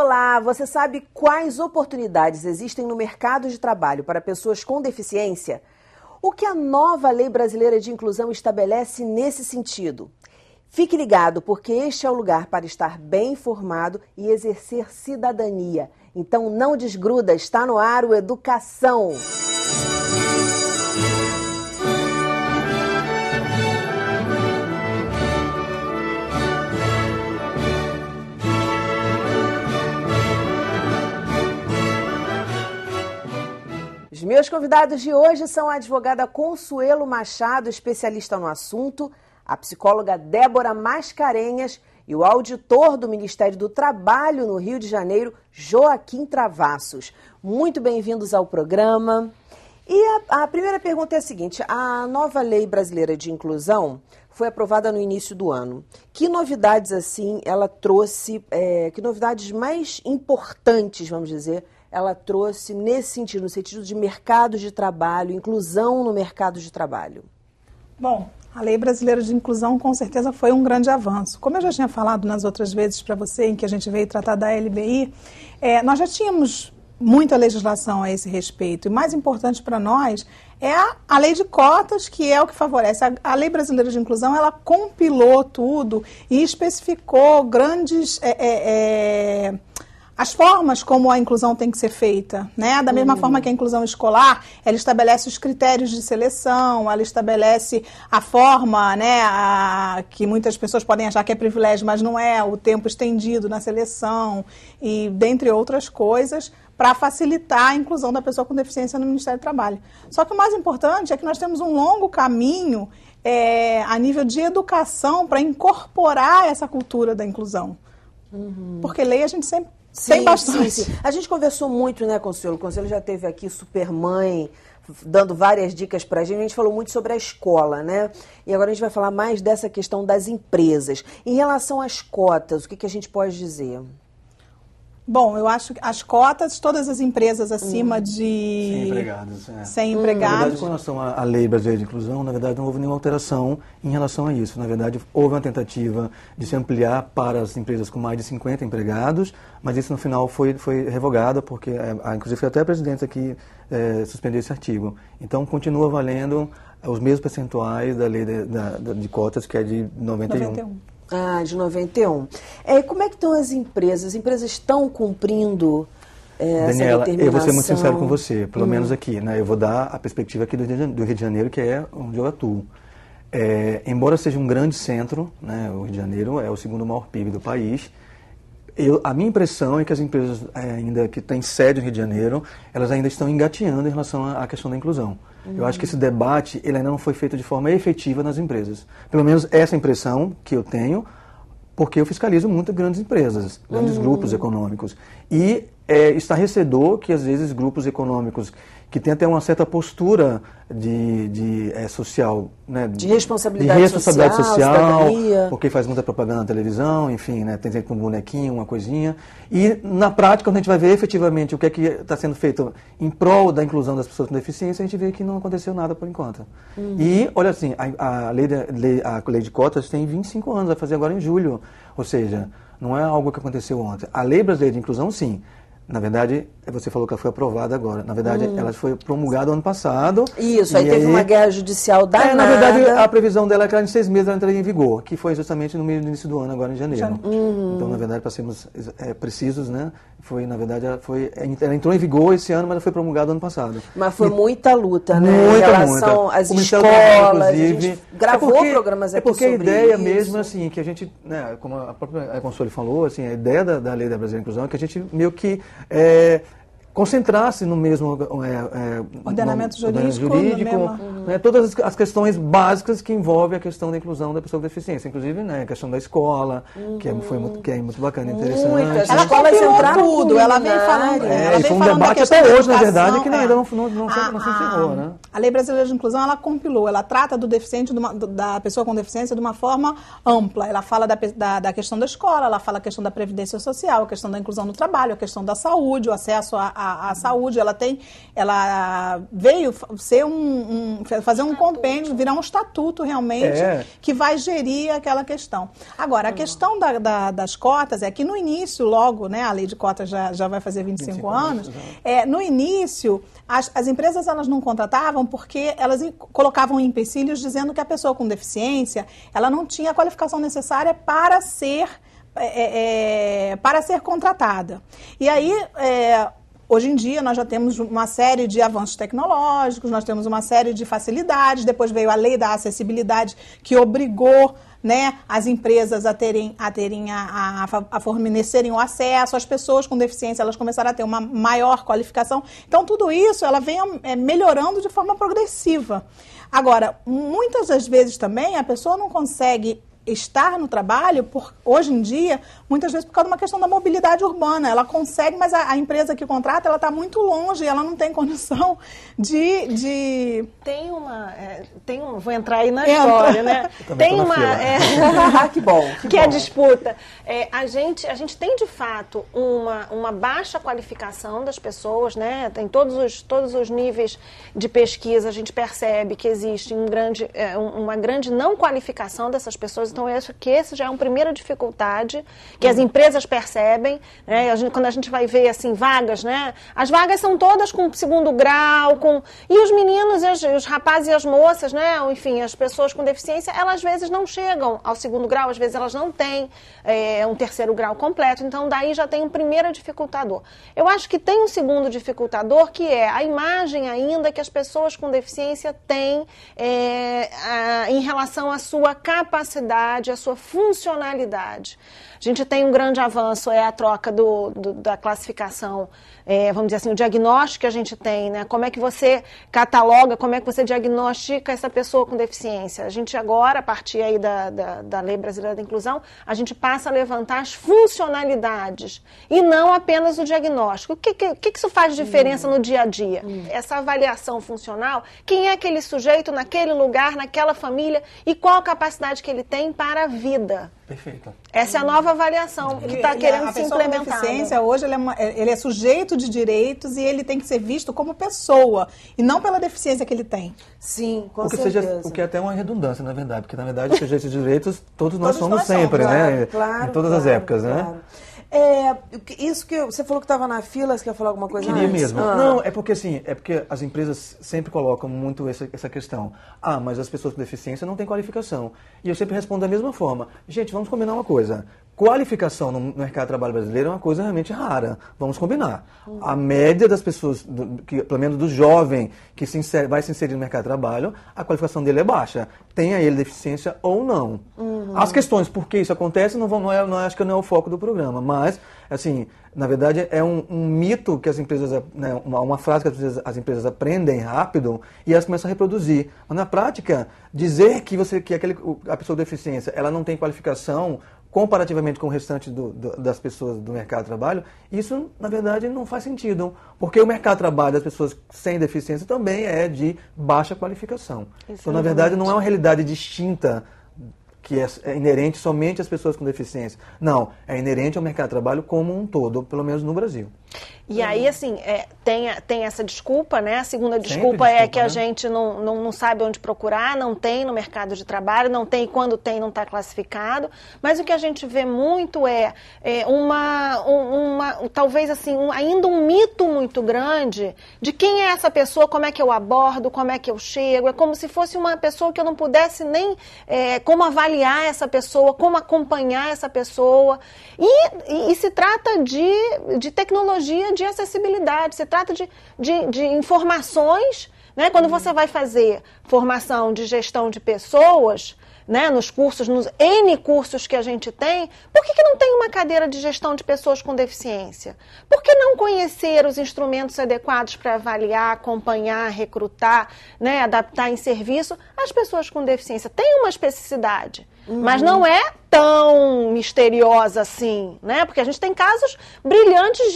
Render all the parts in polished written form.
Olá, você sabe quais oportunidades existem no mercado de trabalho para pessoas com deficiência? O que a nova Lei Brasileira de Inclusão estabelece nesse sentido? Fique ligado, porque este é o lugar para estar bem informado e exercer cidadania. Então não desgruda, está no ar o Educação. Os meus convidados de hoje são a advogada Consuelo Machado, especialista no assunto, a psicóloga Débora Mascarenhas e o auditor do Ministério do Trabalho no Rio de Janeiro, Joaquim Travassos. Muito bem-vindos ao programa. E a primeira pergunta é a seguinte: a nova Lei Brasileira de Inclusão foi aprovada no início do ano. Que novidades, assim, ela trouxe, que novidades mais importantes, vamos dizer, ela trouxe nesse sentido, no sentido de mercado de trabalho, inclusão no mercado de trabalho? Bom, a Lei Brasileira de Inclusão com certeza foi um grande avanço. Como eu já tinha falado nas outras vezes para você, em que a gente veio tratar da LBI, nós já tínhamos muita legislação a esse respeito. E mais importante para nós é a lei de cotas, que é o que favorece. A Lei Brasileira de Inclusão, ela compilou tudo e especificou grandes... as formas como a inclusão tem que ser feita, né? Da mesma forma que a inclusão escolar, ela estabelece os critérios de seleção, ela estabelece a forma, né, que muitas pessoas podem achar que é privilégio, mas não é, o tempo estendido na seleção e dentre outras coisas, para facilitar a inclusão da pessoa com deficiência no Ministério do Trabalho. Só que o mais importante é que nós temos um longo caminho a nível de educação para incorporar essa cultura da inclusão. Porque lei a gente sempre tem bastante. Sim. A gente conversou muito, né, Consuelo? O Consuelo já esteve aqui, Supermãe, dando várias dicas para a gente falou muito sobre a escola, né? E agora a gente vai falar mais dessa questão das empresas. Em relação às cotas, o que a gente pode dizer? Bom, eu acho que as cotas, todas as empresas acima de... 100 empregados. 100 empregados. Na verdade, com relação à Lei Brasileira de Inclusão, na verdade, não houve nenhuma alteração em relação a isso. Na verdade, houve uma tentativa de se ampliar para as empresas com mais de 50 empregados, mas isso, no final, foi revogado, porque, inclusive, até a presidenta aqui suspendeu esse artigo. Então, continua valendo os mesmos percentuais da lei de cotas, que é de 91. Ah, de 91. Como é que estão as empresas? As empresas estão cumprindo essa Daniela, determinação? eu vou ser muito sincero com você, pelo menos aqui, né? Eu vou dar a perspectiva aqui do Rio de Janeiro, que é onde eu atuo. Embora seja um grande centro, né, o Rio de Janeiro é o segundo maior PIB do país, a minha impressão é que as empresas ainda que têm sede no Rio de Janeiro, elas ainda estão engateando em relação à questão da inclusão. Eu acho que esse debate ele ainda não foi feito de forma efetiva nas empresas. Pelo menos essa impressão que eu tenho, porque eu fiscalizo muito grandes empresas, grandes grupos econômicos. E é estarrecedor que, às vezes, grupos econômicos que têm até uma certa postura social, né? De responsabilidade social, porque faz muita propaganda na televisão, enfim, né? Tem gente com um bonequinho, uma coisinha. E, na prática, quando a gente vai ver efetivamente o que é que está sendo feito em prol da inclusão das pessoas com deficiência, a gente vê que não aconteceu nada por enquanto. E, olha assim, a lei de cotas tem 25 anos, vai fazer agora em julho. Ou seja, não é algo que aconteceu ontem. A Lei Brasileira de Inclusão, sim. Na verdade, você falou que ela foi aprovada agora. Na verdade, ela foi promulgada ano passado. Isso, aí teve uma guerra judicial danada. Na verdade, a previsão dela é que em 6 meses ela entraria em vigor, que foi justamente no início do ano, agora em janeiro. Então, na verdade, para sermos precisos, né? Foi, na verdade, ela entrou em vigor esse ano, mas ela foi promulgada ano passado. Mas foi muita luta, né? Muita, em relação às escolas, a gente gravou programas aqui sobre isso. É porque a ideia mesmo, assim, que a gente, né, como a própria Consuelo falou, assim, a ideia da Lei da Brasileira de Inclusão é que a gente meio que concentrasse no mesmo ordenamento jurídico né, todas as questões básicas que envolvem a questão da inclusão da pessoa com deficiência, inclusive, né, a questão da escola, que é muito bacana e interessante. Ela compilou tudo, ela vem falando. Foi um debate até hoje, na verdade, que ainda não se encerrou, né? A Lei Brasileira de Inclusão, ela compilou, ela trata do deficiente, da pessoa com deficiência de uma forma ampla. Ela fala da questão da escola, ela fala a questão da previdência social, a questão da inclusão no trabalho, a questão da saúde, o acesso à a saúde, ela veio ser fazer um compêndio, virar um estatuto realmente, que vai gerir aquela questão. Agora, a questão das cotas é que no início, logo, né, a lei de cotas já vai fazer 25 anos, no início, as empresas elas não contratavam porque elas colocavam empecilhos dizendo que a pessoa com deficiência, ela não tinha a qualificação necessária para ser contratada. E aí, hoje em dia, nós já temos uma série de avanços tecnológicos, nós temos uma série de facilidades, depois veio a lei da acessibilidade, que obrigou, né, as empresas a fornecerem o acesso, as pessoas com deficiência, elas começaram a ter uma maior qualificação. Então, tudo isso, ela vem melhorando de forma progressiva. Agora, muitas das vezes também, a pessoa não consegue estar no trabalho, hoje em dia, muitas vezes por causa de uma questão da mobilidade urbana. Ela consegue, mas a empresa que contrata, ela está muito longe, ela não tem condição de... Vou entrar aí na história, né? Tem uma... que bom. Que é a disputa. A gente tem, de fato, uma baixa qualificação das pessoas, né? Em todos os níveis de pesquisa, a gente percebe que existe uma grande não qualificação dessas pessoas. Então, eu acho que esse já é uma primeira dificuldade que as empresas percebem, né? Quando a gente vai ver, assim, vagas, né? As vagas são todas com segundo grau, e os meninos, os rapazes e as moças, né? Enfim, as pessoas com deficiência, elas às vezes não chegam ao segundo grau, às vezes elas não têm um terceiro grau completo, então daí já tem um primeiro dificultador. Eu acho que tem um segundo dificultador, que é a imagem ainda que as pessoas com deficiência têm em relação à sua capacidade, a sua funcionalidade. A gente tem um grande avanço, a troca da classificação, vamos dizer assim, o diagnóstico que a gente tem, né? Como é que você cataloga, como é que você diagnostica essa pessoa com deficiência? A gente agora, a partir aí da Lei Brasileira da Inclusão, a gente passa a levantar as funcionalidades e não apenas o diagnóstico. O que isso faz de diferença no dia a dia? Essa avaliação funcional, quem é aquele sujeito naquele lugar, naquela família e qual a capacidade que ele tem para a vida? Perfeito. Essa é a nova avaliação que está querendo se implementar. A deficiência hoje ele é sujeito de direitos e ele tem que ser visto como pessoa e não pela deficiência que ele tem. Sim, com certeza. O que é até uma redundância, na verdade, porque na verdade sujeitos de direitos todos nós somos sempre, né? Claro, em todas as épocas, né? Claro. Isso que você falou que estava na fila, você quer falar alguma coisa Queria antes? mesmo. Não, é porque as empresas sempre colocam muito essa questão. Mas as pessoas com deficiência não têm qualificação. E eu sempre respondo da mesma forma. Gente, vamos combinar uma coisa. Qualificação no mercado de trabalho brasileiro é uma coisa realmente rara. Vamos combinar. A média das pessoas, pelo menos do jovem que vai se inserir no mercado de trabalho, a qualificação dele é baixa. Tenha ele deficiência ou não. As questões por que isso acontece, acho que não é o foco do programa. Mas, assim, na verdade, é um mito que as empresas, né, uma frase que as empresas aprendem rápido e elas começam a reproduzir. Mas, na prática, dizer que a pessoa com deficiência ela não tem qualificação comparativamente com o restante das pessoas do mercado de trabalho, isso, na verdade, não faz sentido. Porque o mercado de trabalho das pessoas sem deficiência também é de baixa qualificação. Então, na verdade, não é uma realidade distinta que é inerente somente às pessoas com deficiência. Não, é inerente ao mercado de trabalho como um todo, pelo menos no Brasil. E aí, assim, tem essa desculpa, né? A segunda desculpa é que a gente não sabe onde procurar, não tem no mercado de trabalho, não tem, quando tem, não está classificado. Mas o que a gente vê muito talvez assim, ainda um mito muito grande de quem é essa pessoa, como é que eu abordo, como é que eu chego. É como se fosse uma pessoa que eu não pudesse nem como avaliar essa pessoa, como acompanhar essa pessoa. E se trata de tecnologia, de acessibilidade, se trata de informações, né? Quando você vai fazer formação de gestão de pessoas, né, nos N cursos que a gente tem, por que não tem uma cadeira de gestão de pessoas com deficiência? Por que não conhecer os instrumentos adequados para avaliar, acompanhar, recrutar, né, adaptar em serviço as pessoas com deficiência? Tem uma especificidade, mas não é tão misteriosa assim, né? Porque a gente tem casos brilhantes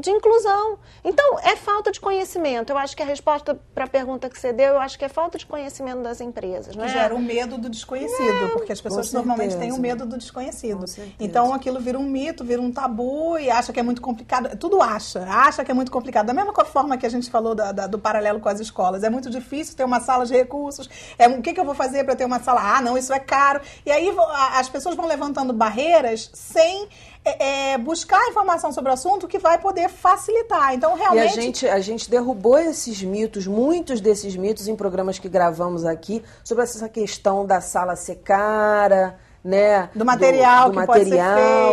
de inclusão. Então, é falta de conhecimento. Eu acho que a resposta para a pergunta que você deu, eu acho que é falta de conhecimento das empresas, não é? Que gera o medo do desconhecido, porque as pessoas normalmente têm o medo do desconhecido. Então, aquilo vira um mito, vira um tabu e acha que é muito complicado. Tudo acha que é muito complicado. Da mesma forma que a gente falou do paralelo com as escolas. É muito difícil ter uma sala de recursos. O que eu vou fazer para ter uma sala? Ah, não, isso é caro. E aí as pessoas vão levantando barreiras sem buscar informação sobre o assunto que vai poder facilitar. Então, realmente... E a gente derrubou esses mitos, muitos desses mitos, em programas que gravamos aqui, sobre essa questão da sala ser cara, né? Do material,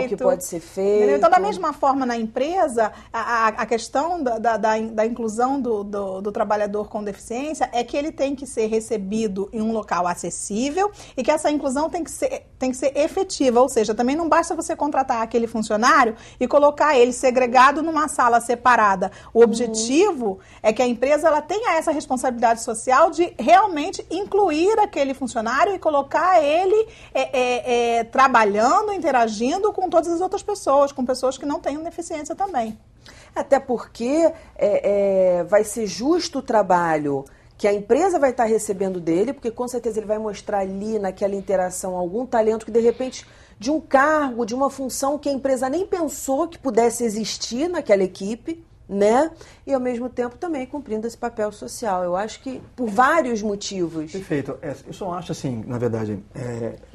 que pode ser feito. Então, da mesma forma, na empresa, a questão da inclusão do trabalhador com deficiência é que ele tem que ser recebido em um local acessível e que essa inclusão tem que ser efetiva, ou seja, também não basta você contratar aquele funcionário e colocar ele segregado numa sala separada. O objetivo é que a empresa ela tenha essa responsabilidade social de realmente incluir aquele funcionário e colocar ele trabalhando, interagindo com todas as outras pessoas, com pessoas que não tenham deficiência também. Até porque vai ser justo o trabalho que a empresa vai estar recebendo dele, porque com certeza ele vai mostrar ali naquela interação algum talento que de repente de um cargo, de uma função que a empresa nem pensou que pudesse existir naquela equipe, né? E ao mesmo tempo também cumprindo esse papel social. Eu acho que por vários motivos. Perfeito. Eu só acho assim, na verdade,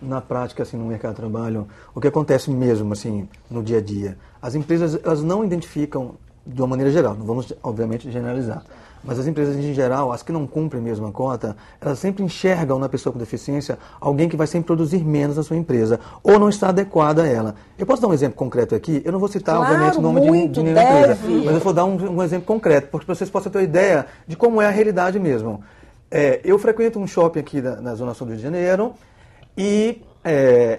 na prática, assim, no mercado de trabalho, o que acontece mesmo, assim, no dia a dia, as empresas, elas não identificam de uma maneira geral, não vamos, obviamente, generalizar. Mas as empresas, em geral, as que não cumprem mesmo a cota, elas sempre enxergam na pessoa com deficiência alguém que vai sempre produzir menos na sua empresa, ou não está adequada a ela. Eu posso dar um exemplo concreto aqui? Eu não vou citar, obviamente, o nome de nenhuma empresa, mas eu vou dar um exemplo concreto, porque vocês possam ter uma ideia de como é a realidade mesmo. Eu frequento um shopping aqui na Zona Sul do Rio de Janeiro, e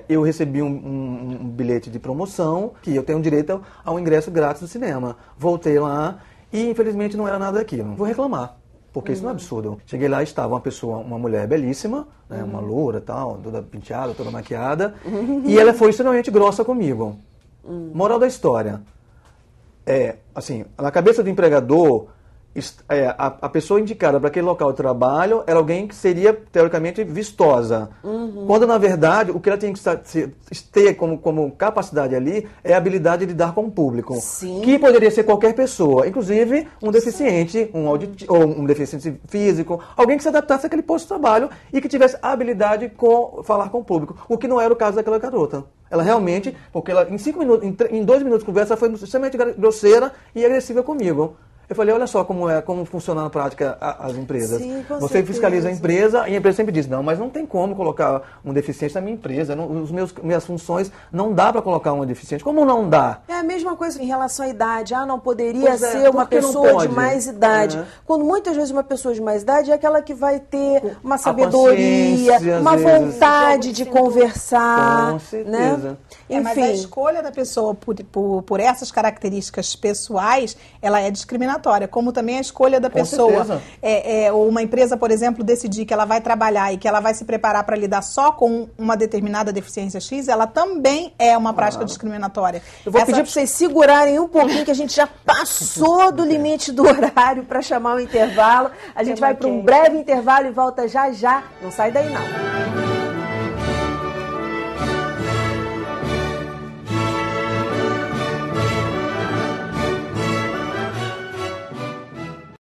eu recebi um bilhete de promoção, que eu tenho direito ao ingresso grátis do cinema. Voltei lá, e infelizmente não era nada daquilo. Vou reclamar, porque isso não é absurdo. Cheguei lá e estava uma mulher belíssima, né, uma loura, tal, toda penteada, toda maquiada, e ela foi extremamente grossa comigo. Moral da história, assim, na cabeça do empregador, a pessoa indicada para aquele local de trabalho era alguém que seria, teoricamente, vistosa. Quando, na verdade, o que ela tem que ter como capacidade ali é a habilidade de lidar com o público. Sim. Que poderia ser qualquer pessoa, inclusive um deficiente, ou um deficiente físico, alguém que se adaptasse àquele posto de trabalho e que tivesse a habilidade de falar com o público, o que não era o caso daquela garota. Ela realmente, porque ela em 5 minutos, em 2 minutos de conversa, ela foi extremamente grosseira e agressiva comigo. Eu falei, olha só como funciona na prática as empresas. Sim, com Você certeza. fiscaliza a empresa e a empresa sempre diz, não, mas não tem como colocar um deficiente na minha empresa. Minhas funções não dá para colocar um deficiente. Como não dá? É a mesma coisa em relação à idade. Não poderia ser uma pessoa de mais idade. Quando muitas vezes uma pessoa de mais idade é aquela que vai ter uma sabedoria, uma vontade de conversar. Com certeza. Né? Mas a escolha da pessoa por essas características pessoais, ela é discriminatória. Como também a escolha da pessoa. Ou uma empresa, por exemplo, decidir que ela vai trabalhar e que ela vai se preparar para lidar só com uma determinada deficiência X, ela também é uma prática discriminatória. Eu vou pedir para vocês segurarem um pouquinho, que a gente já passou do limite do horário para chamar o intervalo. A gente vai para um breve intervalo e volta já já. Não sai daí, não.